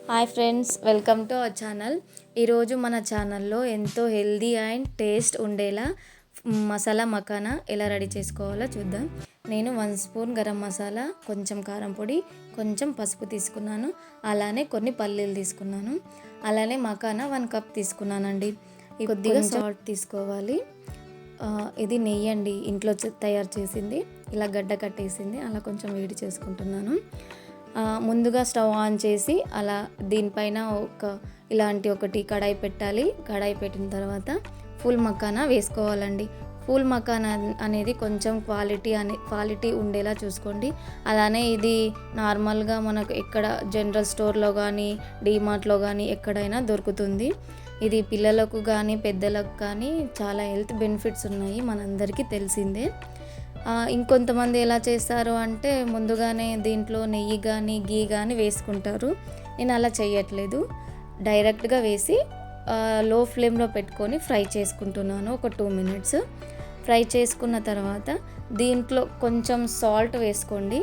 Hi friends, welcome to our channel. ఈరోజు మన ఛానల్లో ఎంతో హెల్దీ అండ్ టేస్ట్ ఉండేలా మసాలా మకానా ఎలా రెడీ చేసుకోవాలో చూద్దాం. నేను 1 స్పూన్ గరం మసాలా, కొంచెం కారం పొడి, కొంచెం పసుపు తీసుకున్నాను. అలానే కొన్ని పల్లీలు తీసుకున్నాను. అలానే మకానా 1 కప్ తీసుకున్నానండి. కొద్దిగా సాల్ట్ తీసుకోవాలి. ఇది నెయ్యి అండి, ఇంట్లో తయారు చేసింది. ఇలా గడ్డ కట్టేసింది. అలా కొంచెం వేడి చేసుకుంటున్నాను. ముందుగా స్టవ్ ఆన్ చేసి అలా దీనిపైన ఇలాంటి ఒకటి కడాయి పెట్టాలి. కడాయి పెట్టిన తర్వాత ఫుల్ మకానా వేసుకోవాలండి. ఫుల్ మకానా అనేది కొంచెం క్వాలిటీ ఉండేలా చూసుకోండి. అలానే ఇది నార్మల్గా మనకు ఎక్కడ జనరల్ స్టోర్లో కానీ డీమార్ట్లో కానీ ఎక్కడైనా దొరుకుతుంది. ఇది పిల్లలకు కానీ పెద్దలకు కానీ చాలా హెల్త్ బెనిఫిట్స్ ఉన్నాయి, మనందరికీ తెలిసిందే. ఇంకొంతమంది ఎలా చేస్తారు అంటే ముందుగానే దీంట్లో నెయ్యి కానీ గీ కానీ వేసుకుంటారు. నేను అలా చేయట్లేదు, డైరెక్ట్గా వేసి లో ఫ్లేమ్లో పెట్టుకొని ఫ్రై చేసుకుంటున్నాను. ఒక 2 మినిట్స్ ఫ్రై చేసుకున్న తర్వాత దీంట్లో కొంచెం సాల్ట్ వేసుకోండి.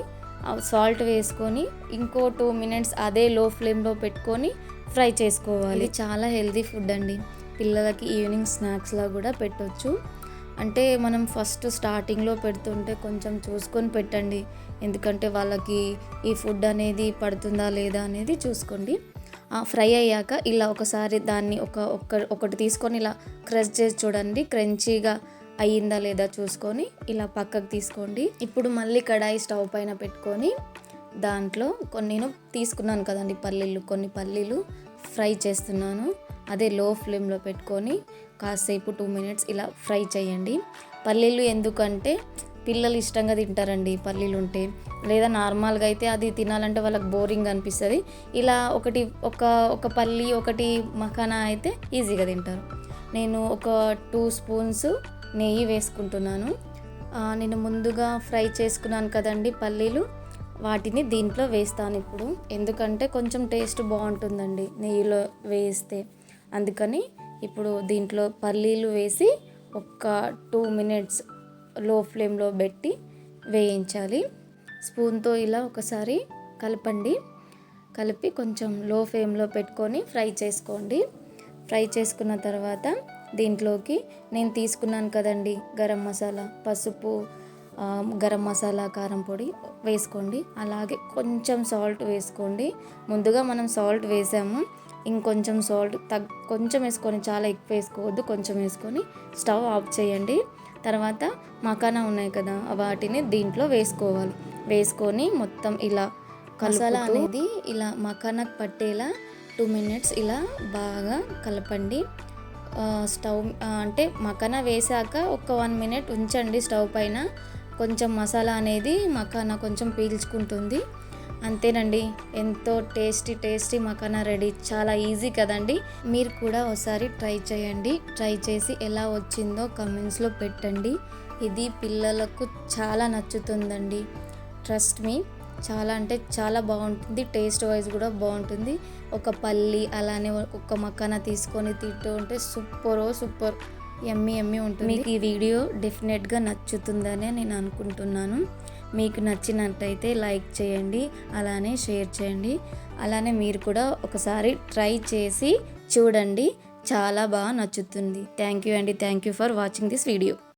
సాల్ట్ వేసుకొని ఇంకో 2 మినిట్స్ అదే లో ఫ్లేమ్లో పెట్టుకొని ఫ్రై చేసుకోవాలి. చాలా హెల్తీ ఫుడ్ అండి, పిల్లలకి ఈవినింగ్ స్నాక్స్లా కూడా పెట్టొచ్చు. అంటే మనం ఫస్ట్ స్టార్టింగ్లో పెడుతుంటే కొంచెం చూసుకొని పెట్టండి, ఎందుకంటే వాళ్ళకి ఈ ఫుడ్ అనేది పడుతుందా లేదా అనేది చూసుకోండి. ఫ్రై అయ్యాక ఇలా ఒకసారి దాన్ని ఒకటి తీసుకొని ఇలా క్రష్ చేసి చూడండి, క్రంచీగా అయ్యిందా లేదా చూసుకొని ఇలా పక్కకు తీసుకోండి. ఇప్పుడు మళ్ళీ కడాయి స్టవ్ పైన పెట్టుకొని దాంట్లో నేను తీసుకున్నాను కదండి కొన్ని పల్లీలు ఫ్రై చేస్తున్నాను. అదే లో ఫ్లేమ్లో పెట్టుకొని కాసేపు 2 మినిట్స్ ఇలా ఫ్రై చేయండి. పల్లీలు ఎందుకంటే పిల్లలు ఇష్టంగా తింటారండి పల్లీలు ఉంటే, లేదా నార్మల్గా అయితే అది తినాలంటే వాళ్ళకి బోరింగ్ అనిపిస్తుంది. ఇలా ఒక పల్లీ ఒకటి మకానా అయితే ఈజీగా తింటారు. నేను ఒక 2 స్పూన్స్ నెయ్యి వేసుకుంటున్నాను. నేను ముందుగా ఫ్రై చేసుకున్నాను కదండి పల్లీలు, వాటిని దీంట్లో వేస్తాను ఇప్పుడు. ఎందుకంటే కొంచెం టేస్ట్ బాగుంటుందండి నెయ్యిలో వేస్తే, అందుకని ఇప్పుడు దీంట్లో పల్లీలు వేసి ఒక 2 మినిట్స్ లో ఫ్లేమ్లో పెట్టి వేయించాలి. స్పూన్తో ఇలా ఒకసారి కలపండి. కలిపి కొంచెం లో ఫ్లేమ్లో పెట్టుకొని ఫ్రై చేసుకోండి. ఫ్రై చేసుకున్న తర్వాత దీంట్లోకి నేను తీసుకున్నాను కదండి గరం మసాలా, పసుపు, గరం మసాలా, కారం పొడి వేసుకోండి. అలాగే కొంచెం సాల్ట్ వేసుకోండి. ముందుగా మనం సాల్ట్ వేసాము, ఇంకొంచెం సాల్ట్ కొంచెం వేసుకొని, చాలా ఎక్కువ వేసుకోవద్దు, కొంచెం వేసుకొని స్టవ్ ఆఫ్ చేయండి. తర్వాత మకానా ఉన్నాయి కదా, వాటిని దీంట్లో వేసుకోవాలి. వేసుకొని మొత్తం ఇలా మసాలా అనేది ఇలా మకానాకు పట్టేలా 2 మినిట్స్ ఇలా బాగా కలపండి. స్టవ్ అంటే మకానా వేసాక ఒక 1 మినిట్ ఉంచండి స్టవ్ పైన. కొంచెం మసాలా అనేది మకానా కొంచెం పీల్చుకుంటుంది. అంతేనండి, ఎంతో టేస్టీ మకానా రెడీ. చాలా ఈజీ కదండి, మీరు కూడా ఒకసారి ట్రై చేయండి. ట్రై చేసి ఎలా వచ్చిందో కమెంట్స్లో పెట్టండి. ఇది పిల్లలకు చాలా నచ్చుతుందండి, ట్రస్ట్ మీ. చాలా అంటే చాలా బాగుంటుంది, టేస్ట్ వైజ్ కూడా బాగుంటుంది. ఒక పల్లి అలానే ఒక మకానా తీసుకొని తింటూ ఉంటే సూపర్ యమ్మీ ఉంటుంది. మీకు ఈ వీడియో డెఫినెట్గా నచ్చుతుందని నేను అనుకుంటున్నాను. మీకు నచ్చినట్టయితే లైక్ చేయండి, అలానే షేర్ చేయండి. అలానే మీరు కూడా ఒకసారి ట్రై చేసి చూడండి, చాలా బాగా నచ్చుతుంది. Thank you for watching this video.